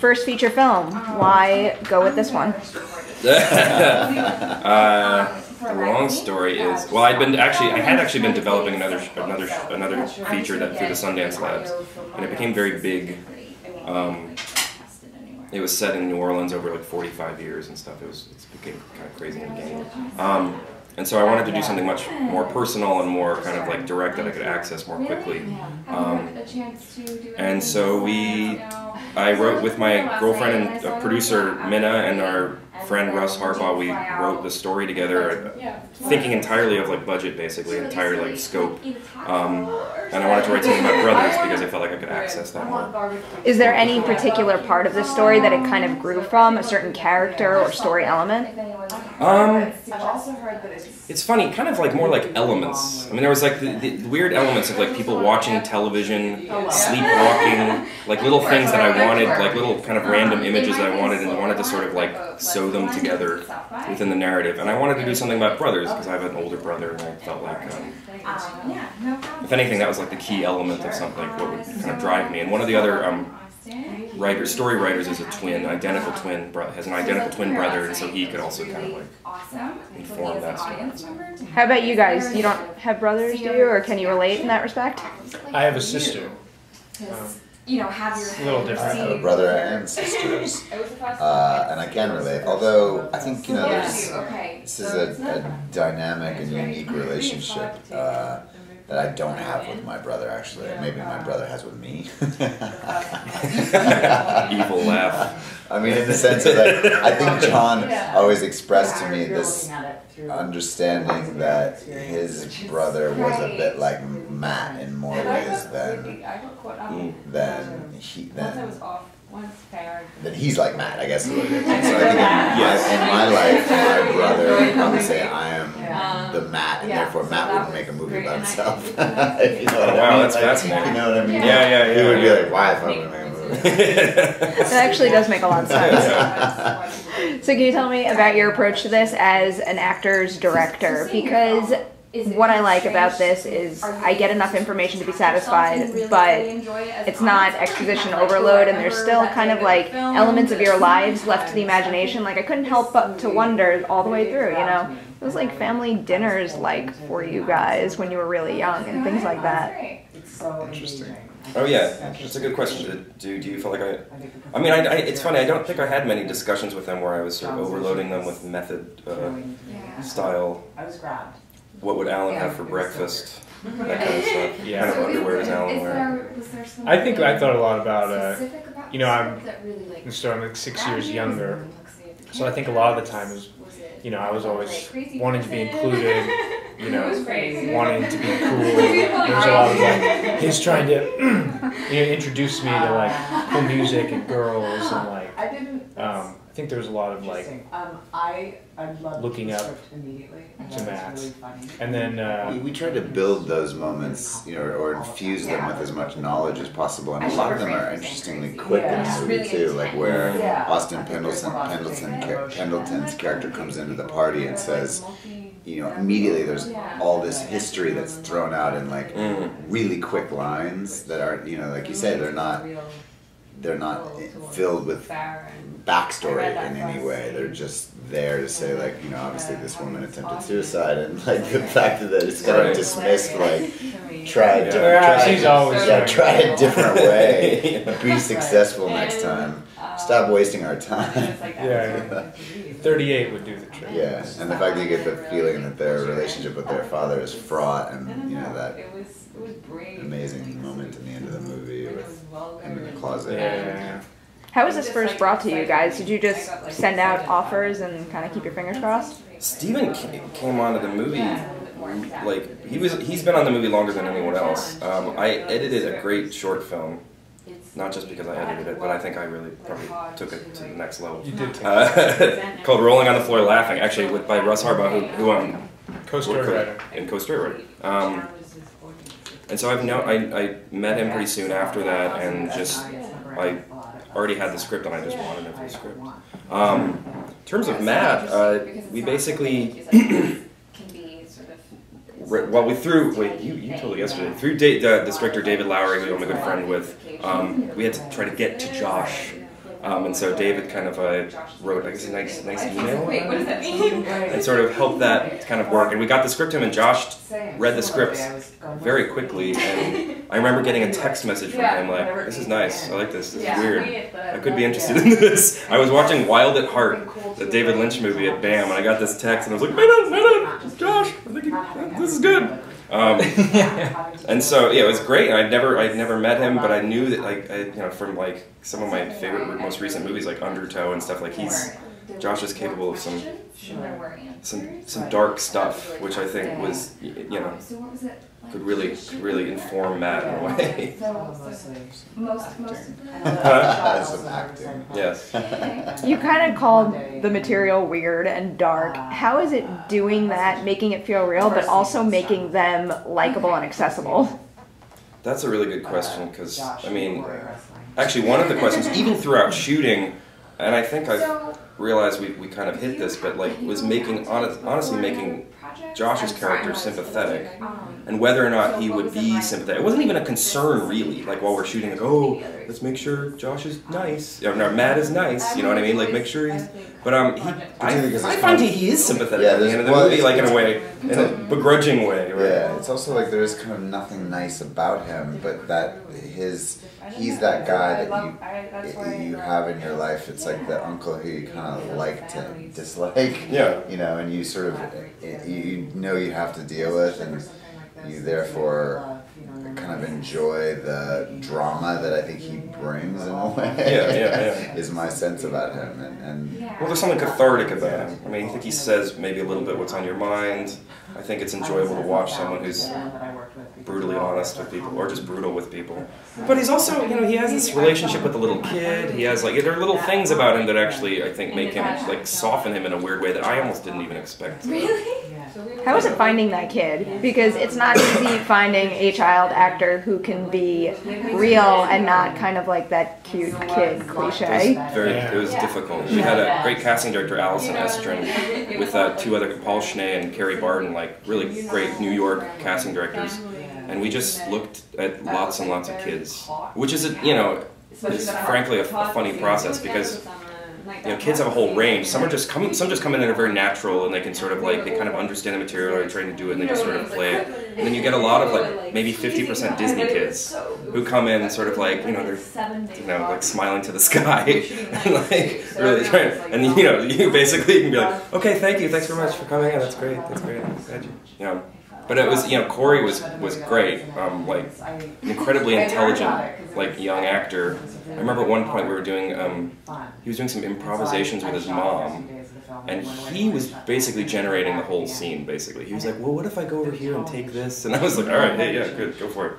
First feature film. Why go with this one? The long story is, well, I had actually been developing another feature that through the Sundance Labs, and it became very big. It was set in New Orleans over like 45 years and stuff. It became kind of crazy in the game. And so I wanted to do something much more personal and more kind of like direct that I could access more quickly. And so I wrote with my girlfriend and producer Minna and our friend Russ Harbaugh. We wrote the story together, thinking entirely of like budget, basically, entire like scope. And I wanted to write something about brothers because I felt like I could access that more. Is there any particular part of the story that it kind of grew from, a certain character or story element? It's funny, kind of like more like elements. I mean, there was like the weird elements of like people watching television, sleepwalking, like little things that I wanted, like little kind of random images that I wanted, and I wanted to sort of like sew them together within the narrative. And I wanted to do something about brothers because I have an older brother, and I felt like, if anything, that was like the key element of something, what would kind of drive me. And one of the other story writers is a twin, identical twin, has an identical twin brother, and so he could also kind of like inform that story. How about you guys? You don't have brothers, do you, or can you relate in that respect? I have a sister. A little different. I have a brother and sisters, and I can relate. Although I think this is a dynamic and unique relationship that I don't have with my brother, actually. Maybe my brother has with me. Evil laugh. I mean, in the sense of that, I think John always expressed to me this understanding that his brother was a bit like Matt in more ways than he's like Matt, I guess is what it is. And so I think in my life, my brother would probably say I am the Matt, and therefore Matt wouldn't make a movie about himself. If you know what I mean? Wow, that's fascinating. You know what I mean? Yeah. He would be like, why if I'm going to make a movie? That actually does make a lot of sense. So can you tell me about your approach to this as an actor's director? Because what I like about this is I get enough information to be satisfied, but it's not exposition overload, and there's still kind of like elements of your lives left to the imagination. Like I couldn't help but to wonder all the way through, you know? It was like family dinners like for you guys when you were really young and things like that. Interesting. Oh yeah, that's a good question. Do you feel like I mean, it's funny, I don't think I had many discussions with them where I was sort of overloading them with method style. What would Alan have for breakfast? That kind of stuff. Yeah. What kind of underwear does Alan wear? I think I thought a lot about, I'm like 6 years younger, so I think a lot of the time was, I was always wanting to be included, wanting to be cool. There was a lot of like, he's trying to introduce me to like cool music and girls and like, I think there was a lot of like looking up to Matt, and then we try to build those moments, or infuse them with as much knowledge as possible, and a lot of them are interestingly quick in the movie too, like where Austin Pendleton's character comes into the party and says, immediately there's all this history that's thrown out in like really quick lines that are, like you say, they're not filled with backstory in any way. They're just there to say, like, obviously this woman attempted suicide, and like the fact that it's kind of dismissed, like, try a different way, be successful next time, stop wasting our time. 38 would do the trick. Yeah, and the fact that you get the feeling that their relationship with their father is fraught, and that amazing moment in the end of the movie with him in the closet. Yeah. How was this first brought to you guys? Did you just send out offers and kind of keep your fingers crossed? Steven came onto the movie, like, he's been on the movie longer than anyone else. I edited a great short film, not just because I edited it, but I think I really probably took it to the next level. You did. Called Rolling on the Floor Laughing, actually, by Russ Harbaugh, who co-story writer. And co-story writer. And so I met him pretty soon after that, and I already had the script, and I just wanted him for the script. In terms of Matt, we basically, you told it yesterday, through this director David Lowery, who I'm a good friend with, we had to try to get to Josh And so David kind of wrote, I guess, a nice email. Wait, what does that mean? And sort of helped that kind of work. And we got the script to him, and Josh read the script very quickly. And I remember getting a text message from him like, "This is nice. I like this. This is weird. I could be interested in this." I was watching Wild at Heart, the David Lynch movie at BAM, and I got this text, and I was like, "Man, Josh, I think this is good." And so yeah, it was great. I'd never met him, but I knew that like from like some of my favorite, most recent movies like Undertow and stuff. Like Josh is capable of some dark stuff, which I think was could really inform Matt in a way. Some acting. Yes. You kind of called the material weird and dark. How is it doing that, making it feel real, but also making them likable and accessible? That's a really good question, because, I mean, actually one of the questions, even throughout shooting, and I think I've realized we kind of hit this, but like was honestly making Josh's character sympathetic, and whether or not he would be sympathetic. It wasn't even a concern really, like while we're shooting, like, oh, let's make sure Josh is nice, or Matt is nice, you know what I mean? Like make sure he's, but I find he is sympathetic at the end of the movie, like in a way, in a begrudging way, right? Yeah, it's also like there's kind of nothing nice about him, but that he's that guy that you have in your life. It's like the uncle who you kind of like to dislike, you know, and you sort of, you know you have to deal with, and you therefore kind of enjoy the drama that I think he brings in a way. Is my sense about him, and well, there's something cathartic about him. I mean, I think he says maybe a little bit what's on your mind. I think it's enjoyable to watch someone who's brutally honest with people, or just brutal with people. But he's also, you know, he has this relationship with the little kid. He has, like, there are little things about him that actually, I think, make him, like, soften him in a weird way that I almost didn't even expect. Really? How was it finding that kid? Because it's not easy finding a child actor who can be real and not kind of like that cute kid cliche. It was difficult. We had a great casting director, Allison Estrin, with two other, Paul Schnee and Carrie Barden, like really great New York casting directors. And we just looked at lots and lots of kids, which is, is frankly a funny process, because kids have a whole range. Some just come in and are very natural, and they can sort of like, they kind of understand the material, or are trying to do it, and they just sort of play it. And then you get a lot of like maybe 50% Disney kids who come in and sort of like, they're like smiling to the sky and like really trying. And you basically can be like, okay, thank you, thanks very much for coming in. That's great. Glad you. But it was, Corey was great, like incredibly intelligent, like young actor. I remember at one point we were doing, he was doing some improvisations with his mom, and he was basically generating the whole scene, basically. He was like, well, what if I go over here and take this? And I was like, all right, hey, yeah, good, go for it.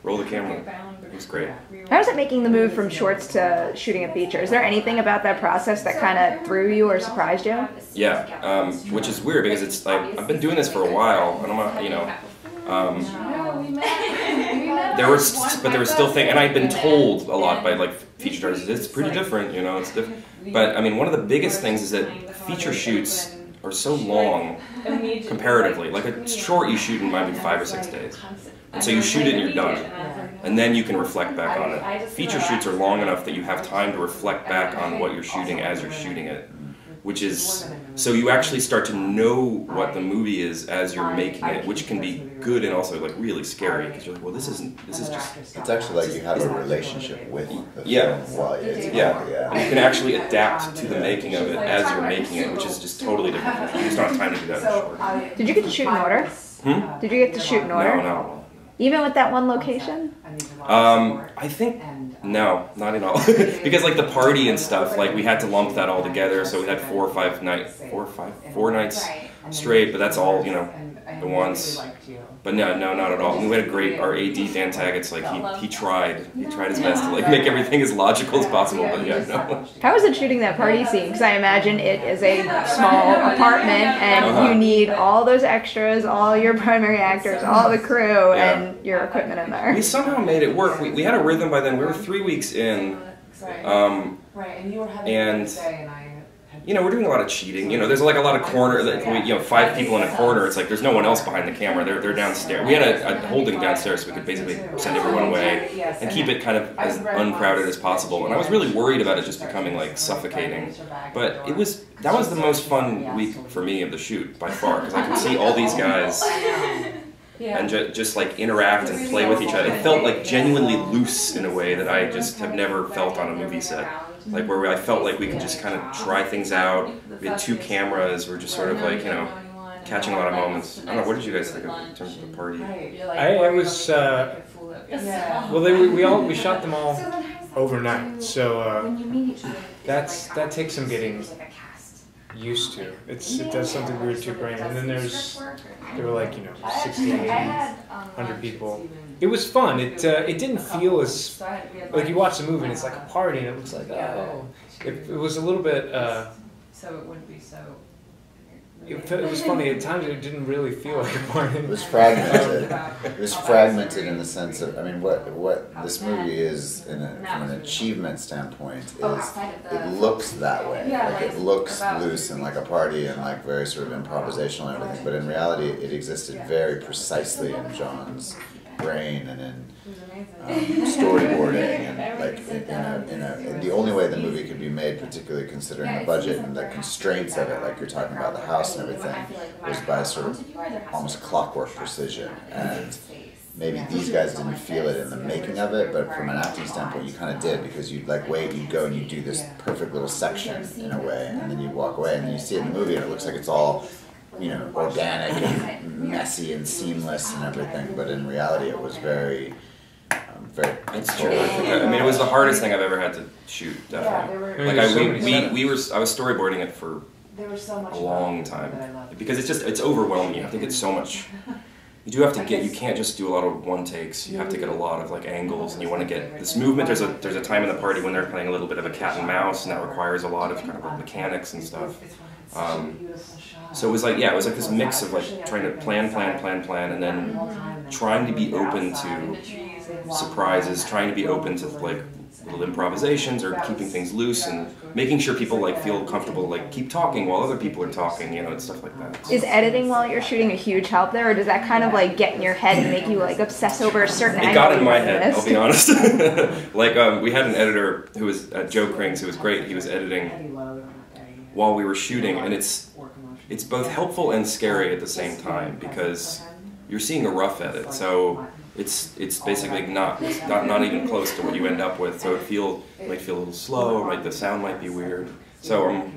Roll the camera. It was great. How was it making the move from shorts to shooting a feature? Is there anything about that process that kind of threw you or surprised you? Yeah, which is weird, because it's like, I've been doing this for a while, and I'm there were still things, and I'd been told a lot by like feature artists, it's pretty different, it's different. But I mean, one of the biggest things is that feature shoots are so long comparatively. Like a short you shoot in maybe 5 or 6 days. And so you shoot it and you're done. And then you can reflect back on it. Feature shoots are long enough that you have time to reflect back on what you're shooting as you're shooting it. Which is, so you actually start to know what the movie is as you're making it, which can be good and also like really scary, because you're like, well, this is just... It's actually like you have a relationship with the film while it's and you can actually adapt to the making of it as you're making it, which is just totally different. You just don't have time to do that in short. Did you get to shoot in order? Did you get to shoot in order? No. Even with that one location? I think, no, not at all. Because like the party and stuff, like we had to lump that all together, so we had 4 nights straight, but that's all, the once. But no, not at all. And we had our AD, Dan Taggart's, like he tried his best to like make everything as logical as possible, but yeah, no. How was it shooting that party scene? Because I imagine it is a small apartment, and you need all those extras, all your primary actors, all the crew, and your equipment in there. We somehow made it work. We had a rhythm by then. We were 3 weeks in, and you know, we're doing a lot of cheating. You know, there's like a lot of corner, like, you know, 5 people in a corner. It's like there's no one else behind the camera. They're downstairs. We had a holding downstairs, so we could basically send everyone away and keep it kind of as uncrowded as possible. And I was really worried about it just becoming like suffocating. But that was the most fun week for me of the shoot by far, because I could see all these guys and just like interact and play with each other. It felt like genuinely loose in a way that I just have never felt on a movie set. Like where I felt like we could just kind of try things out. We had 2 cameras. We're just sort of like, you know, catching a lot of moments. I don't know. What did you guys think of in terms of the party? I was well, we shot them all overnight, so that takes some getting used to. It does something weird to your brain. And then there were like, you know, 60, 80, 100 people. It was fun. It didn't feel as like you watch the movie and it's like a party and it looks like, oh, it was a little bit. So it wouldn't be so. It was funny at times. It didn't really feel like a party. It was fragmented. It was fragmented in the sense of, I mean, what this movie is, from an achievement standpoint, is it looks that way. Like it looks loose and like a party and like very sort of improvisational and everything. But in reality, it existed very precisely in John's brain and in storyboarding and like in the only way the movie could be made, particularly considering the budget and the constraints of it, like you're talking about the house and everything, was by sort of almost clockwork precision. And maybe these guys didn't feel it in the making of it, but from an acting standpoint you kind of did, because you'd like you'd go and you'd do this perfect little section in a way, and then you'd walk away and then you see it in the movie and it looks like it's all, you know, organic and messy and seamless and everything, but in reality it was very It's true. I mean, it was the hardest thing I've ever had to shoot. Definitely. Like I was storyboarding it for a long time because it's overwhelming. I think it's so much. You do have to you can't just do a lot of one takes. You have to get a lot of like angles, and you want to get this movement. There's a time in the party when they're playing a little bit of a cat and mouse, and that requires a lot of kind of like mechanics and stuff. So it was like, it was like this mix of like trying to plan, and then trying to be open to surprises, trying to be open to like little improvisations or keeping things loose and making sure people like feel comfortable, like keep talking while other people are talking, you know, and stuff like that. Is editing while you're shooting a huge help there, or does that kind of like get in your head and make you like obsess over a certain angle? It got in my head, I'll be honest. Like we had an editor who was Joe Krings, who was great. He was editing while we were shooting, and it's both helpful and scary at the same time because you're seeing a rough edit, so it's basically not even close to what you end up with. So it might feel a little slow, or the sound might be weird. So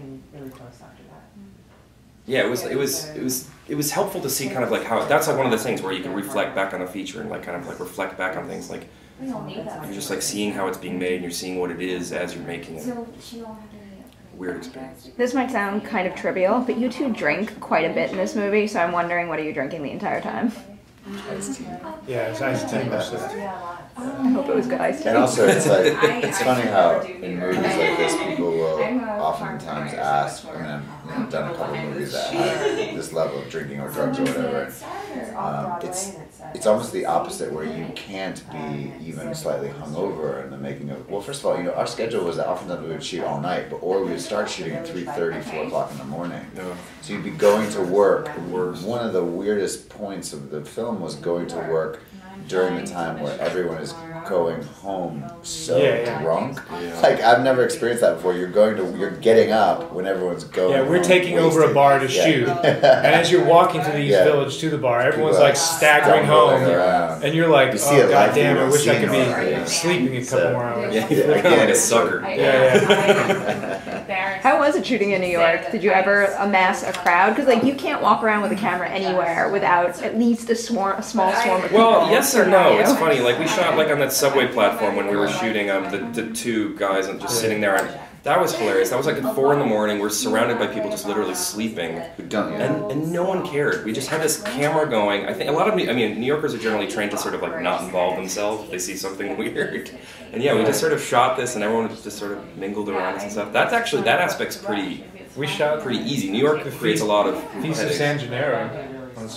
yeah, it was helpful to see kind of like how that's like one of the things where you can reflect back on the feature and like kind of like reflect back on things, like you're just like seeing how it's being made and you're seeing what it is as you're making it. Weird experience. This might sound kind of trivial, but you two drink quite a bit in this movie, so I'm wondering, what are you drinking the entire time? Iced tea. Yeah, it's iced tea most of it. I hope it was good iced tea. And also, it's like, it's funny how in movies like this, people will oftentimes ask, I mean, I've done a couple of movies that have this level of drinking or drugs or whatever. It's almost the opposite, where you can't be even slightly hungover in the making of, well, first of all, you know, our schedule was that oftentimes we would shoot all night, or we would start shooting at 3:30, 4 o'clock in the morning. So you'd be going to work. One of the weirdest points of the film was going to work during the time where everyone is going home so drunk. Like, I've never experienced that before. You're getting up when everyone's going. Yeah, we're taking over a bar to shoot, and as you're walking to the East Village to the bar, everyone's like staggering home, and you're like, oh god damn, I wish I could be sleeping a couple more hours. Yeah, you're kind of like a sucker. How was it shooting in New York? Did you ever amass a crowd? Because like you can't walk around with a camera anywhere without at least a small swarm of people. Well, yes or no. It's funny. Like we shot like on that subway platform when we were shooting the 2 guys and just sitting there, and that was hilarious. That was like at 4 in the morning. We're surrounded by people just literally sleeping, and no one cared. We just had this camera going. I think a lot of New Yorkers are generally trained to sort of like not involve themselves if they see something weird. And yeah, we just sort of shot this, and everyone just sort of mingled around us and stuff. That's actually, that aspect's pretty easy. New York creates a lot of Feast of San Gennaro,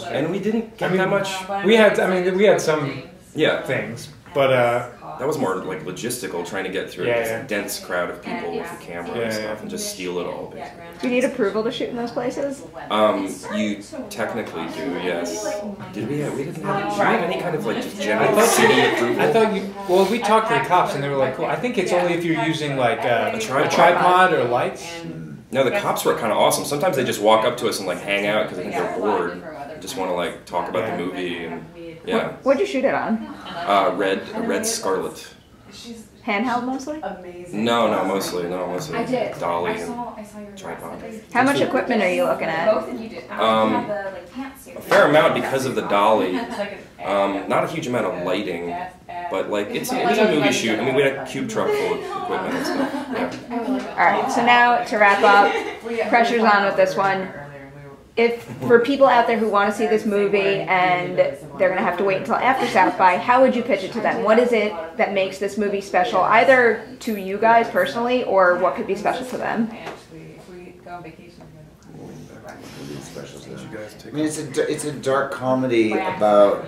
and we didn't get that much. We had some things, but that was more like logistical, trying to get through this dense crowd of people with the camera and stuff, and just steal it all. Basically. Do you need approval to shoot in those places? You technically do, yes. Did we? We didn't have. Did we have any kind of like just general city approval? I thought you. Well, we talked to the cops, and they were like, "Cool." I think it's only if you're using like a tripod or lights. No, the cops were kind of awesome. Sometimes they just walk up to us and like hang out because I think they're bored, just want to like talk about the movie and yeah. What'd you shoot it on? Red Scarlet. Handheld mostly? No, mostly dolly and tripod. How much equipment are you looking at? A fair amount because of the dolly. Not a huge amount of lighting, but like it was a movie shoot. I mean, we had a cube truck full of equipment and stuff. Yeah. All right, so now to wrap up, pressure's on with this one. If for people out there who want to see this movie and they're going to have to wait until after South by, how would you pitch it to them? What is it that makes this movie special, either to you guys personally or what could be special to them? I mean, it's a dark comedy about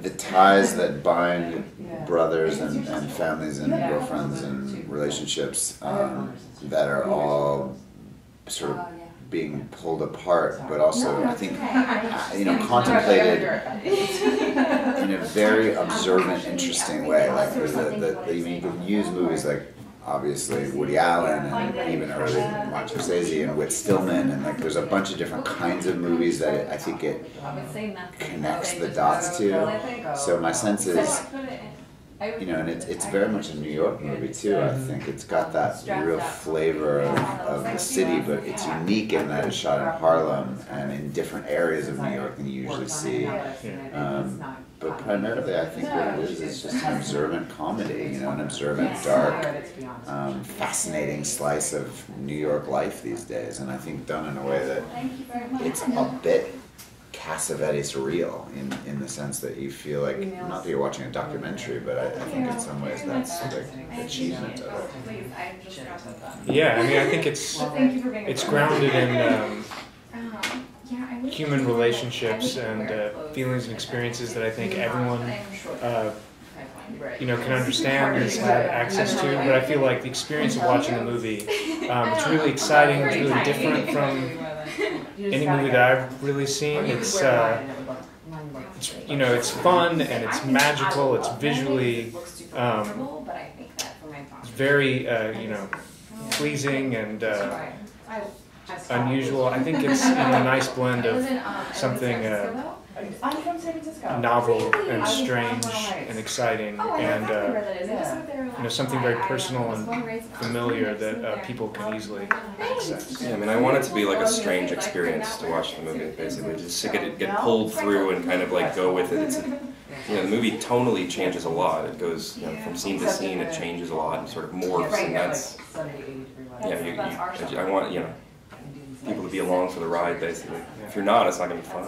the ties that bind brothers and families and girlfriends and relationships that are all sort of being pulled apart, but also I think contemplated in a very observant, interesting way. Like you can use movies like obviously Woody Allen and even early Martin Scorsese and Whit Stillman, and like there's a bunch of different kinds of movies that I think it connects the dots to. So my sense is, and it's very much a New York movie too. I think it's got that real flavor of the city, but it's unique in that it's shot in Harlem and in different areas of New York than you usually see. But primarily, I think what it is just an observant comedy, an observant, dark, fascinating slice of New York life these days, and I think done in a way that it's a bit Cassavetes real in the sense that you feel like, not that you're watching a documentary, but I think in some ways that's the achievement of it. Yeah, I mean, I think it's grounded in human relationships and feelings and experiences that I think everyone can understand and has had access to. But I feel like the experience of watching the movie, it's really exciting, it's really different from any movie that I've really seen. It's it's fun and it's magical. It's visually, it's very pleasing and unusual. I think it's a nice blend of something novel and strange and exciting, and something very personal and familiar that people can easily access. Yeah, I mean, I want it to be like a strange experience to watch the movie, basically. Just to get pulled through and kind of like go with it. The movie tonally changes a lot. It goes from scene to scene. It changes a lot and sort of morphs, and that's I want people to be along for the ride, basically. If you're not, it's not going to be fun.